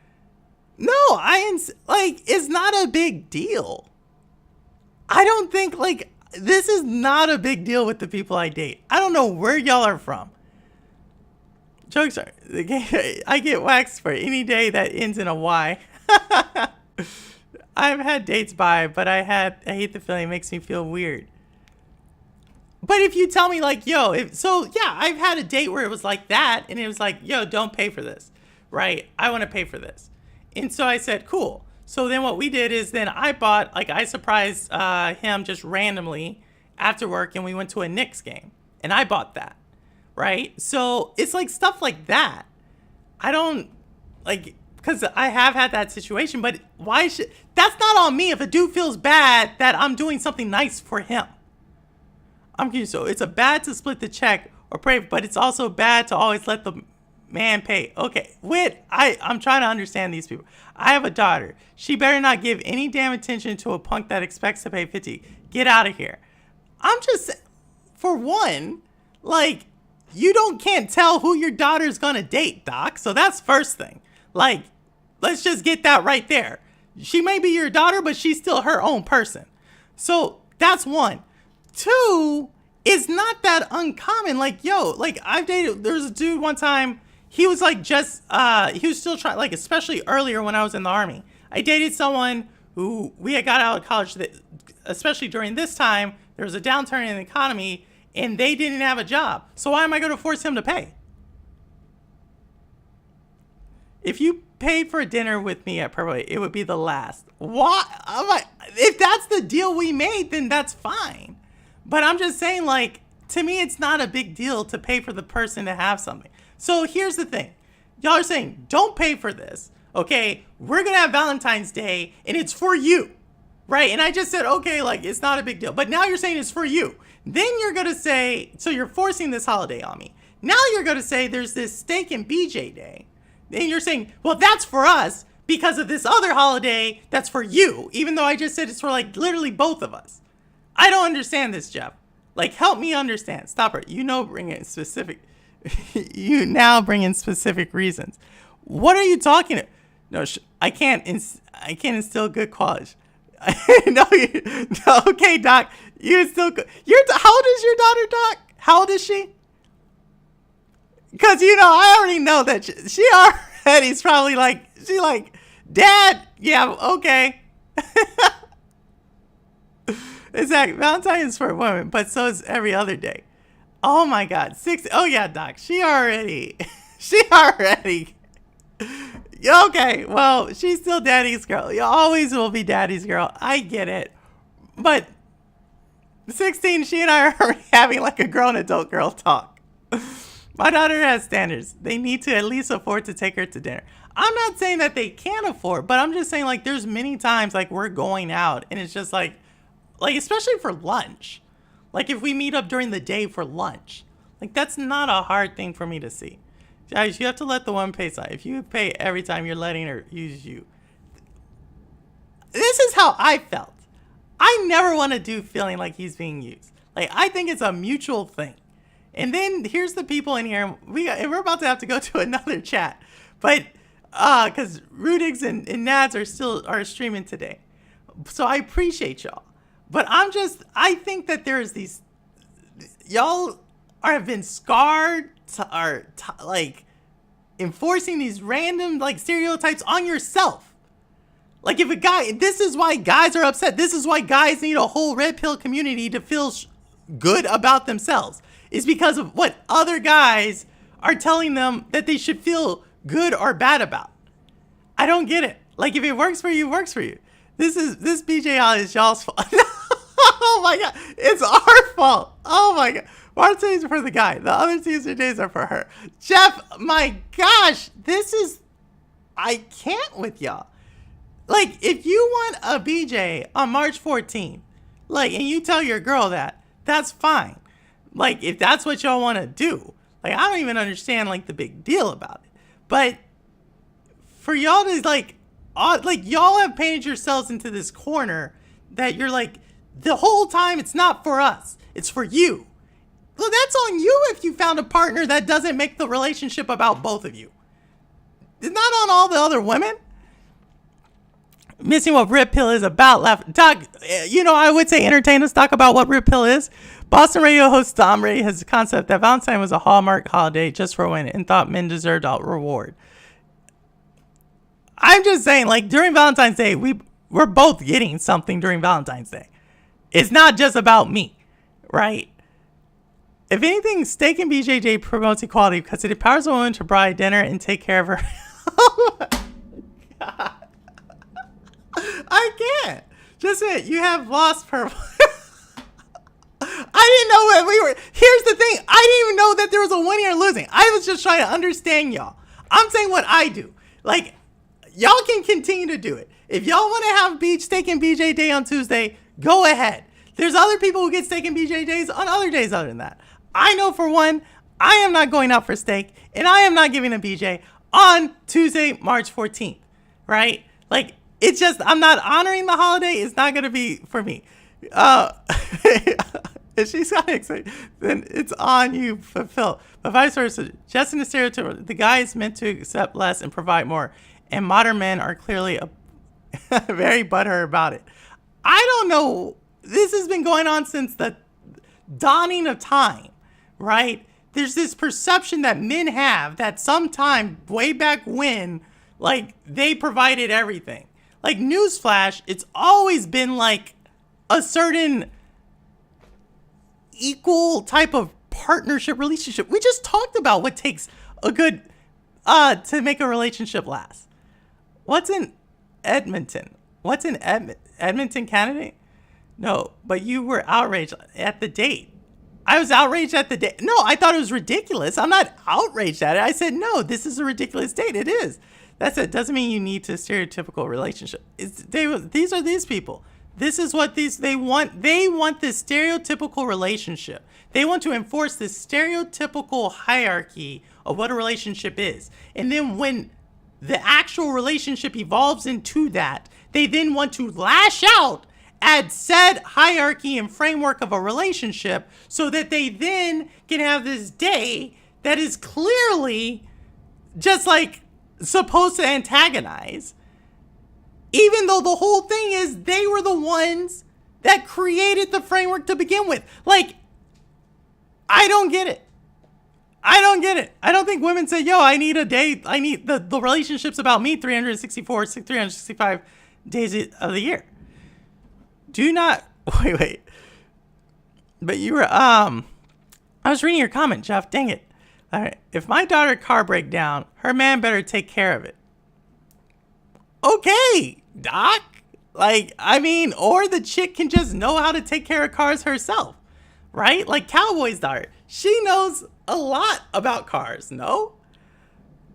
No, it's not a big deal. I don't think, this is not a big deal with the people I date. I don't know where y'all are from. Jokes are, I get waxed for any day that ends in a Y. I've had dates by, but I hate the feeling. It makes me feel weird. But if you tell me I've had a date where it was like that, and it was like, yo, don't pay for this, right? I want to pay for this. And so I said, cool. So then what we did is then I bought, I surprised him just randomly after work, and we went to a Knicks game, and I bought that, right? So it's like stuff like that. I don't, because I have had that situation, but that's not on me if a dude feels bad that I'm doing something nice for him. I'm confused. So it's a bad to split the check or pray, but it's also bad to always let the man pay. Okay, I'm trying to understand these people. I have a daughter. She better not give any damn attention to a punk that expects to pay 50. Get out of here. I'm just, for one, you can't tell who your daughter's gonna date, Doc. So that's first thing. Let's just get that right there. She may be your daughter, but she's still her own person. So that's one. Two, it's not that uncommon. I've dated, there was a dude one time, he was he was still trying, especially earlier when I was in the Army. I dated someone who we had got out of college, especially during this time, there was a downturn in the economy, and they didn't have a job. So why am I going to force him to pay? If you paid for a dinner with me at Purple, it would be the last. Why? If that's the deal we made, then that's fine. But I'm just saying, to me, it's not a big deal to pay for the person to have something. So here's the thing. Y'all are saying, don't pay for this. Okay, we're going to have Valentine's Day, and it's for you. Right? And I just said, okay, it's not a big deal. But now you're saying it's for you. Then you're going to say, so you're forcing this holiday on me. Now you're going to say there's this steak and BJ day. Then you're saying, well, that's for us because of this other holiday that's for you. Even though I just said it's for, literally both of us. I don't understand this, Jeff. Help me understand. Stop it. Bring in specific. You now bring in specific reasons. What are you talking about? No, I can't instill good qualities. No, okay, Doc. You still. How old is your daughter, Doc? How old is she? Because I already know that she already's probably Dad. Yeah, okay. Exactly. Valentine's is for women, but so is every other day. Oh my God. Oh yeah, Doc. She already. Okay. Well, she's still daddy's girl. You always will be daddy's girl. I get it. But 16, she and I are already having a grown adult girl talk. My daughter has standards. They need to at least afford to take her to dinner. I'm not saying that they can't afford, but I'm just saying there's many times we're going out and it's just especially for lunch. If we meet up during the day for lunch, that's not a hard thing for me to see. Guys, you have to let the one pay side. If you pay every time, you're letting her use you. This is how I felt. I never want to do feeling like he's being used. I think it's a mutual thing. And then here's the people in here. We're about to have to go to another chat, but because Rudigs and Nads are streaming today, so I appreciate y'all. But I think that there's these, y'all have been scarred, enforcing these random, stereotypes on yourself. Like if a guy, this is why guys are upset. This is why guys need a whole red pill community to feel good about themselves. Is because of what other guys are telling them that they should feel good or bad about. I don't get it. Like if it works for you, it works for you. This BJI is y'all's fault. Oh my God. It's our fault. Oh my God. Martin's for the guy. The other Tuesday days are for her. Jeff, my gosh. I can't with y'all. Like, if you want a BJ on March 14th, like, and you tell your girl that, that's fine. Like, if that's what y'all want to do. Like, I don't even understand, like, the big deal about it. But for y'all to, like y'all have painted yourselves into this corner that you're like, the whole time it's not for us. It's for you. Well, that's on you if you found a partner that doesn't make the relationship about both of you. It's not on all the other women. Missing what Rip Pill is about. Doc, I would say entertain us. Talk about what Rip Pill is. Boston radio host Dom Ray has the concept that Valentine was a hallmark holiday just for women and thought men deserved a reward. I'm just saying, like, during Valentine's Day, we're both getting something during Valentine's Day. It's not just about me, right? If anything, Steak and BJJ promotes equality because it empowers a woman to buy dinner and take care of her. Oh my God. I can't. Just it. You have lost purpose. I didn't know that we were. Here's the thing. I didn't even know that there was a winning or losing. I was just trying to understand y'all. I'm saying what I do. Like, y'all can continue to do it. If y'all want to have beach steak and BJ day on Tuesday, go ahead. There's other people who get steak and BJ days on other days other than that. I know for one, I am not going out for steak and I am not giving a BJ on Tuesday, March 14th, right? Like, it's just, I'm not honoring the holiday. It's not going to be for me. If she's got excited, then it's on you, fulfill. But vice versa, just in the stereotype, the guy is meant to accept less and provide more. And modern men are clearly very butthurt about it. I don't know. This has been going on since the dawning of time, right? There's this perception that men have that sometime way back when, like, they provided everything. Like, newsflash, it's always been like a certain equal type of partnership relationship. We just talked about what takes a good to make a relationship last. What's in Edmonton? What's in Edmonton, Canada? No, but you were outraged at the date. I was outraged at the date. No, I thought it was ridiculous. I'm not outraged at it. I said, no, this is a ridiculous date. It is. That's it. Doesn't mean you need to stereotypical relationship. These are these people. This is what they want. They want this stereotypical relationship. They want to enforce this stereotypical hierarchy of what a relationship is. And then when the actual relationship evolves into that, they then want to lash out at said hierarchy and framework of a relationship so that they then can have this day that is clearly just like supposed to antagonize, even though the whole thing is they were the ones that created the framework to begin with. Like, I don't get it. I don't get it. I don't think women say, yo, I need a day. I need the relationship's about me 365 days of the year. Do not wait. But you were I was reading your comment, Jeff. Dang it. All right. If my daughter's car break down, her man better take care of it. Okay, Doc. Like, I mean, or the chick can just know how to take care of cars herself, right? Like Cowboy's daughter. She knows a lot about cars, no?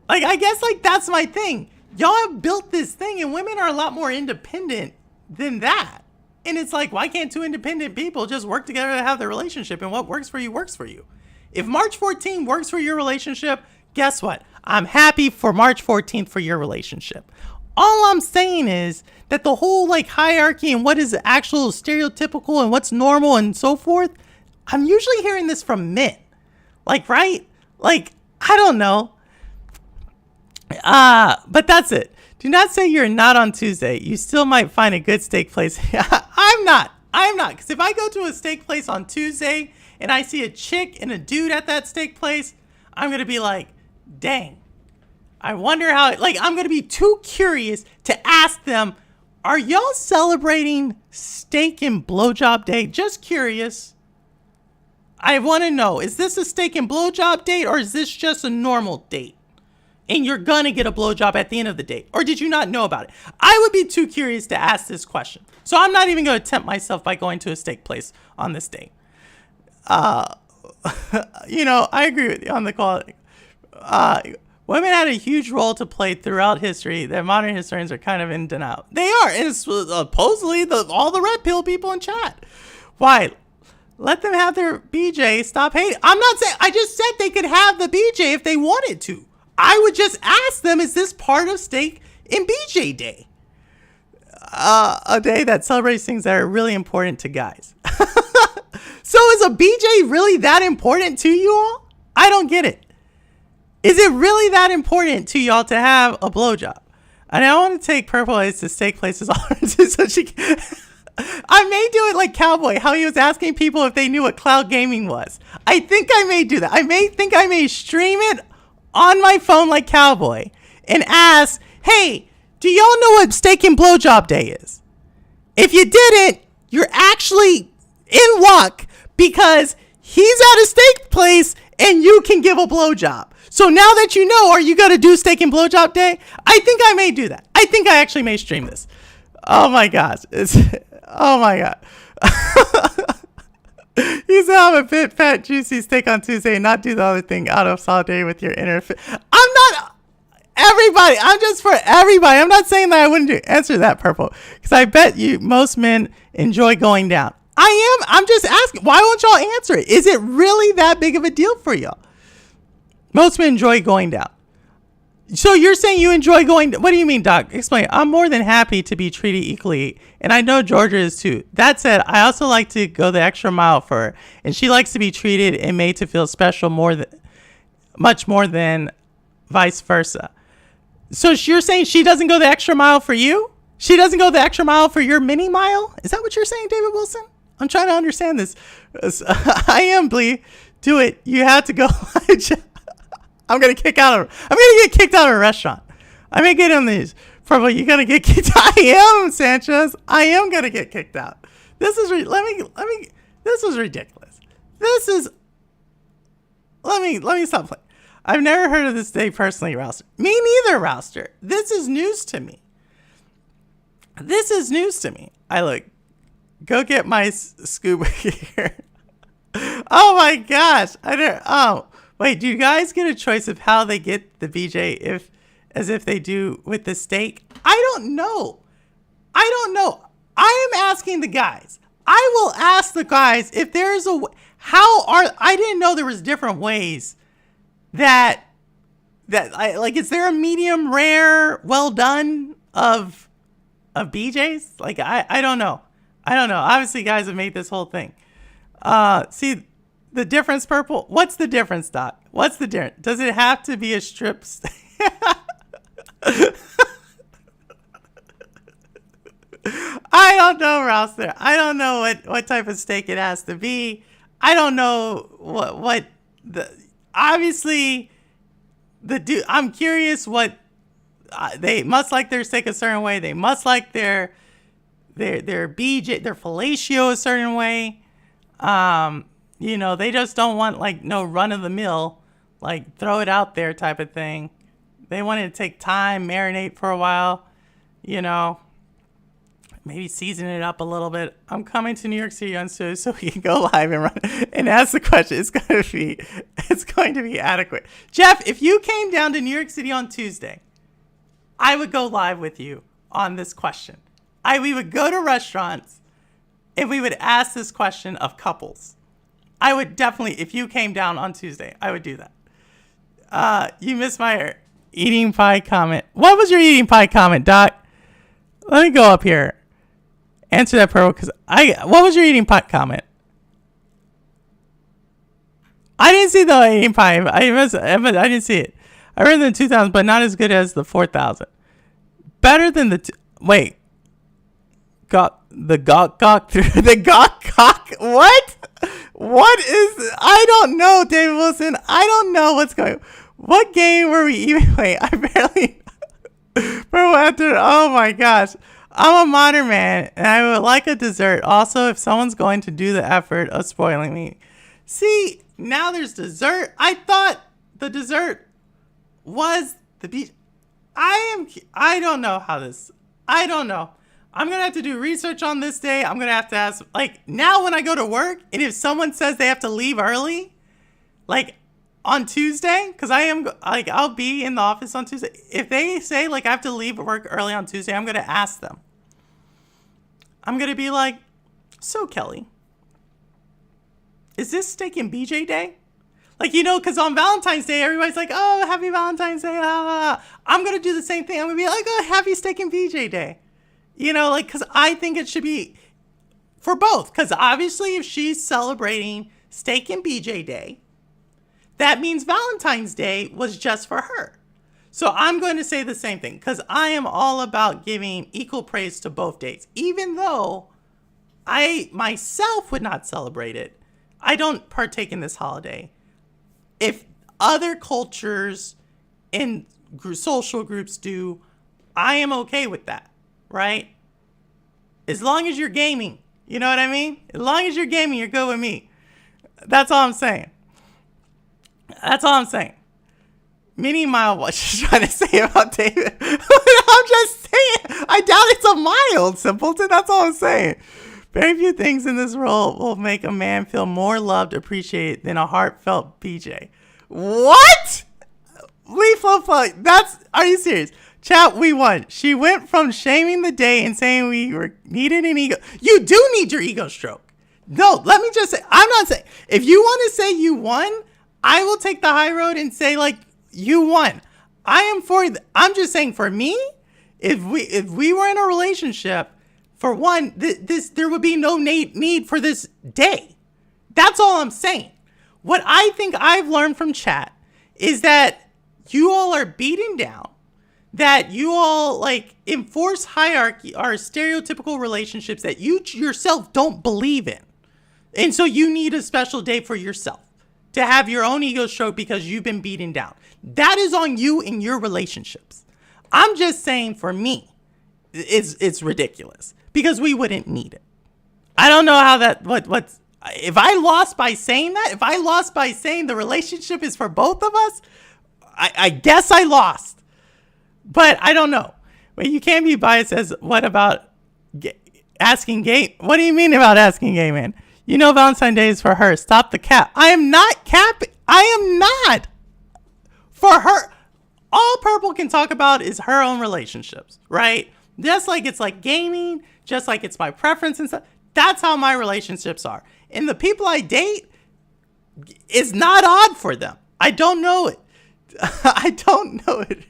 Like, I guess, like, that's my thing. Y'all have built this thing, and women are a lot more independent than that. And it's like, why can't two independent people just work together to have their relationship? And what works for you works for you. If March 14th works for your relationship, guess what? I'm happy for March 14th for your relationship. All I'm saying is that the whole like hierarchy and what is actual stereotypical and what's normal and so forth, I'm usually hearing this from men. Like, right? Like, I don't know. But that's it. Do not say you're not on Tuesday. You still might find a good steak place. I'm not. Because if I go to a steak place on Tuesday and I see a chick and a dude at that steak place, I'm going to be like, dang. I wonder how, like, I'm going to be too curious to ask them Are y'all celebrating steak and blowjob day? Just curious. I want to know, is this a steak and blowjob date or is this just a normal date? And you're going to get a blowjob at the end of the date? Or did you not know about it? I would be too curious to ask this question. So I'm not even going to tempt myself by going to a steak place on this date. You know, I agree with you on the quality. Women had a huge role to play throughout history that modern historians are kind of in denial. They are. And it's supposedly all the red pill people in chat. Why? Let them have their BJ. Stop hating. I'm not saying. I just said they could have the BJ if they wanted to. I would just ask them, is this part of steak and BJ day? A day that celebrates things that are really important to guys. So is a BJ really that important to you all? I don't get it. Is it really that important to y'all to have a blowjob? And I want to take Purple Haze to steak places so she can... I may do it like Cowboy, how he was asking people if they knew what cloud gaming was. I think I may do that. I may stream it on my phone like Cowboy and ask, hey, do y'all know what steak and blowjob day is? If you didn't, you're actually in luck because he's at a steak place and you can give a blowjob. So now that you know, are you going to do steak and blowjob day? I think I may do that. I think I actually may stream this. Oh my gosh. Oh my God. You said I'm a bit fat, juicy steak on Tuesday and not do the other thing out of solidarity with your inner I'm not everybody. I'm just for everybody. I'm not saying that I wouldn't answer that, Purple, because I bet you most men enjoy going down. I'm just asking, why won't y'all answer it? Is it really that big of a deal for y'all? Most men enjoy going down. So you're saying you enjoy going... What do you mean, Doc? Explain. I'm more than happy to be treated equally, and I know Georgia is too. That said, I also like to go the extra mile for her, and she likes to be treated and made to feel special much more than vice versa. So you're saying she doesn't go the extra mile for you? She doesn't go the extra mile for your mini mile? Is that what you're saying, David Wilson? I'm trying to understand this. I am, Blee. Do it. You have to go... I'm gonna get kicked out of a restaurant. I may get in these. Probably you're gonna get kicked out. I am, Sanchez. I am gonna get kicked out. This is this is ridiculous. Let me stop playing. I've never heard of this day personally, Rouster. Me neither, Rouster. This is news to me. I look. Go get my scuba gear. Oh my gosh. Wait, do you guys get a choice of how they get the BJ as if they do with the steak? I don't know. I am asking the guys. I will ask the guys if there's I didn't know there was different ways that is there a medium rare well done of BJs? Like I don't know. Obviously guys have made this whole thing. See the difference, Purple? What's the difference, Doc? What's the difference? Does it have to be a strip steak? I don't know, Rouster. I don't know what type of steak it has to be. I don't know what the obviously the dude. I'm curious what they must like their steak a certain way. They must like their BJ, their fellatio a certain way. You know, they just don't want like no run of the mill, like throw it out there type of thing. They want it to take time, marinate for a while, you know, maybe season it up a little bit. I'm coming to New York City on Tuesday so we can go live and run and ask the question. It's going to be adequate. Jeff, if you came down to New York City on Tuesday, I would go live with you on this question. We would go to restaurants and we would ask this question of couples. I would definitely, if you came down on Tuesday, I would do that. You missed my eating pie comment. What was your eating pie comment, Doc? Let me go up here. Answer that, Pearl, because what was your eating pie comment? I didn't see the eating pie. I didn't see it. I read the 2000, but not as good as the 4000. Better than the wait. The gawk what? What is I don't know, David Wilson. I don't know what's going on. What game were we even playing? I barely oh my gosh. I'm a modern man, and I would like a dessert. Also, if someone's going to do the effort of spoiling me. See, now there's dessert. I thought the dessert was the beach. I don't know how this. I don't know. I'm going to have to do research on this day. I'm going to have to ask, like, now when I go to work, and if someone says they have to leave early, like, on Tuesday, because I'll be in the office on Tuesday. If they say, like, I have to leave work early on Tuesday, I'm going to ask them. I'm going to be like, so, Kelly, is this steak and BJ day? Like, you know, because on Valentine's Day, everybody's like, oh, happy Valentine's Day. I'm going to do the same thing. I'm going to be like, oh, happy steak and BJ day. You know, like, because I think it should be for both. Because obviously, if she's celebrating steak and BJ day, that means Valentine's Day was just for her. So I'm going to say the same thing. Because I am all about giving equal praise to both days. Even though I myself would not celebrate it. I don't partake in this holiday. If other cultures and social groups do, I am okay with that. Right? As long as you're gaming. You know what I mean? As long as you're gaming, you're good with me. That's all I'm saying. That's all I'm saying. Minnie Mile, what she's trying to say about David. I'm just saying. I doubt it's a mild, simpleton. That's all I'm saying. Very few things in this role will make a man feel more loved, appreciated than a heartfelt BJ. What? Are you serious? Chat, we won. She went from shaming the day and saying we needed an ego. You do need your ego stroke. No, let me just say, I'm not saying, if you want to say you won, I will take the high road and say, like, you won. I'm just saying, for me, if we were in a relationship, for one, there would be no need for this day. That's all I'm saying. What I think I've learned from chat is that you all are beaten down, that you all, like, enforce hierarchy or stereotypical relationships that you yourself don't believe in. And so you need a special day for yourself to have your own ego stroke because you've been beaten down. That is on you in your relationships. I'm just saying, for me, it's ridiculous because we wouldn't need it. I don't know how that, if I lost by saying that, if I lost by saying the relationship is for both of us, I guess I lost. But I don't know. But you can't be biased as, what about asking gay? What do you mean about asking gay man? You know Valentine's Day is for her. Stop the cap. I am not capping. I am not. For her. All Purple can talk about is her own relationships, right? Just like it's like gaming, just like it's my preference and stuff. That's how my relationships are. And the people I date, is not odd for them. I don't know it. I don't know it.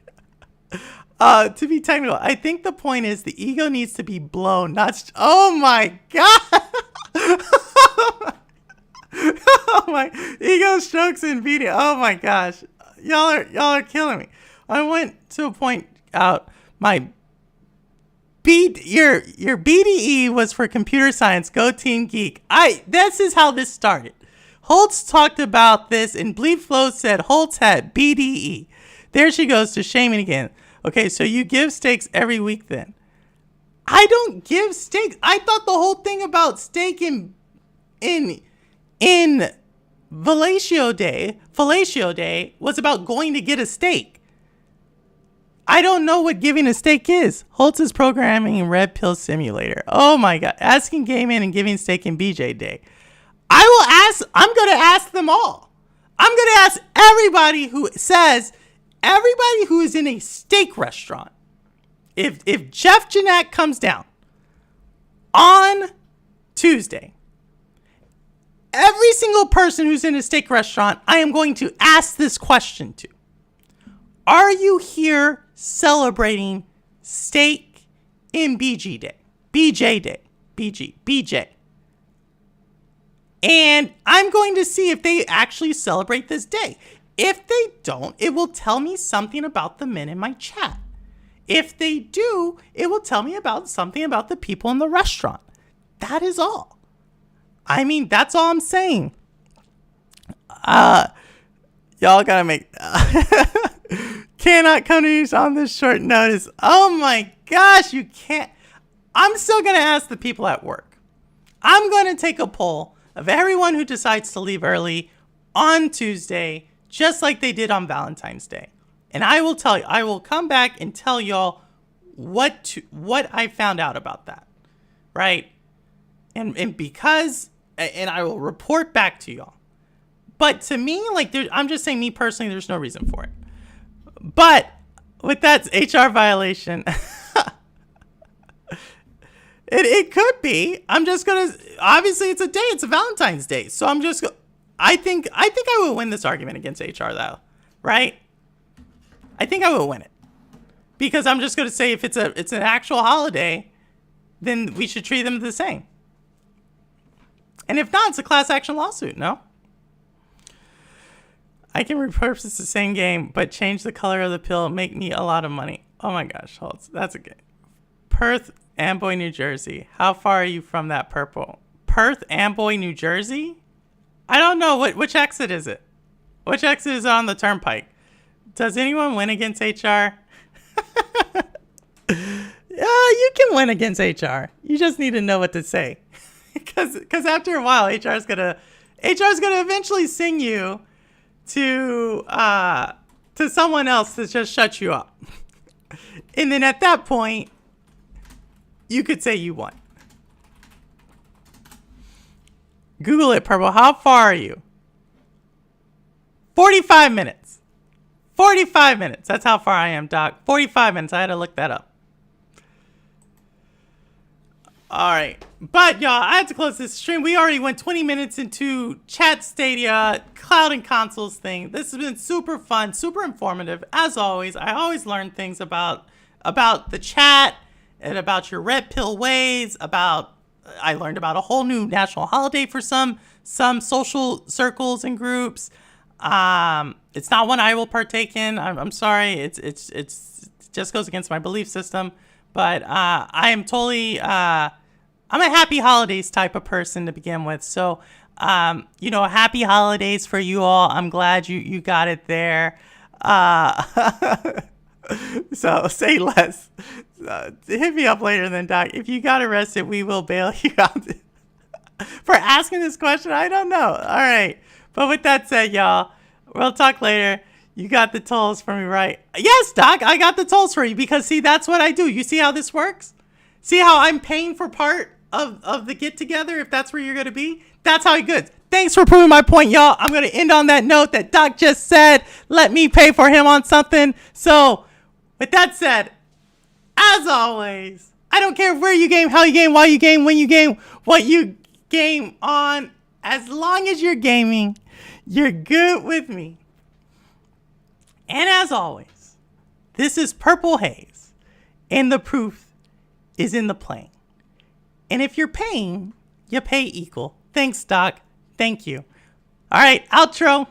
To be technical, I think the point is the ego needs to be blown, not... Oh my god! Oh my... Ego strokes in video. Oh my gosh. Y'all are killing me. I went to point out my... Your BDE was for computer science. Go Team Geek. This is how this started. Holtz talked about this, and Bleed Flow said Holtz had BDE. There she goes to shaming again. Okay, so you give steaks every week then. I don't give steaks. I thought the whole thing about steak in Fellatio Day was about going to get a steak. I don't know what giving a steak is. Holtz is programming Red Pill Simulator. Oh my god. Asking gay men and giving steak in BJ Day. I'm going to ask them all. I'm going to ask everybody who is in a steak restaurant. If Jeff Janak comes down on Tuesday, every single person who's in a steak restaurant, I am going to ask this question to. Are you here celebrating steak in BJ Day? And I'm going to see if they actually celebrate this day. If they don't, it will tell me something about the men in my chat. If they do, it will tell me about something about the people in the restaurant. That is all. I mean, that's all I'm saying. Y'all gotta make... Cannot come to you on this short notice. Oh my gosh, you can't... I'm still going to ask the people at work. I'm going to take a poll of everyone who decides to leave early on Tuesday, just like they did on Valentine's Day. And I will tell you, I will come back and tell y'all what I found out about that. Right? And because, and I will report back to y'all. But to me, like, I'm just saying, me personally, there's no reason for it. But with that HR violation, it could be. I'm just gonna. Obviously, it's a day. It's a Valentine's Day, so I'm just. I think I will win this argument against HR, though, right? I think I will win it because I'm just gonna say if it's an actual holiday, then we should treat them the same. And if not, it's a class action lawsuit. No. I can repurpose the same game, but change the color of the pill, make me a lot of money. Oh my gosh, hold on. That's okay. Perth, Amboy, New Jersey. How far are you from that purple? Perth, Amboy, New Jersey? I don't know. Which exit is it? Which exit is on the turnpike? Does anyone win against HR? You can win against HR. You just need to know what to say. Because after a while, HR's gonna eventually sing you to someone else to just shut you up. And then at that point, you could say you won. Google it, Purple. How far are you? 45 minutes. 45 minutes. That's how far I am, Doc. 45 minutes. I had to look that up. All right. But, y'all, I had to close this stream. We already went 20 minutes into Chat Stadia, Cloud and Consoles thing. This has been super fun, super informative. As always, I always learn things about the chat and about your red pill ways, I learned about a whole new national holiday for some social circles and groups. It's not one I will partake in. I'm sorry. It just goes against my belief system. But I am totally, I'm a happy holidays type of person to begin with. So, happy holidays for you all. I'm glad you got it there. So say less. Hit me up later then, Doc. If you got arrested, we will bail you out. For asking this question, I don't know. All right. But with that said, y'all, we'll talk later. You got the tolls for me, right? Yes, Doc, I got the tolls for you because, see, that's what I do. You see how this works? See how I'm paying for part of the get-together if that's where you're going to be? That's how it goes. Thanks for proving my point, y'all. I'm going to end on that note that Doc just said. Let me pay for him on something. So, with that said, as always, I don't care where you game, how you game, why you game, when you game, what you game on. As long as you're gaming, you're good with me. And as always, this is Purple Haze, and the proof is in the playing. And if you're paying, you pay equal. Thanks, Doc. Thank you. All right, outro.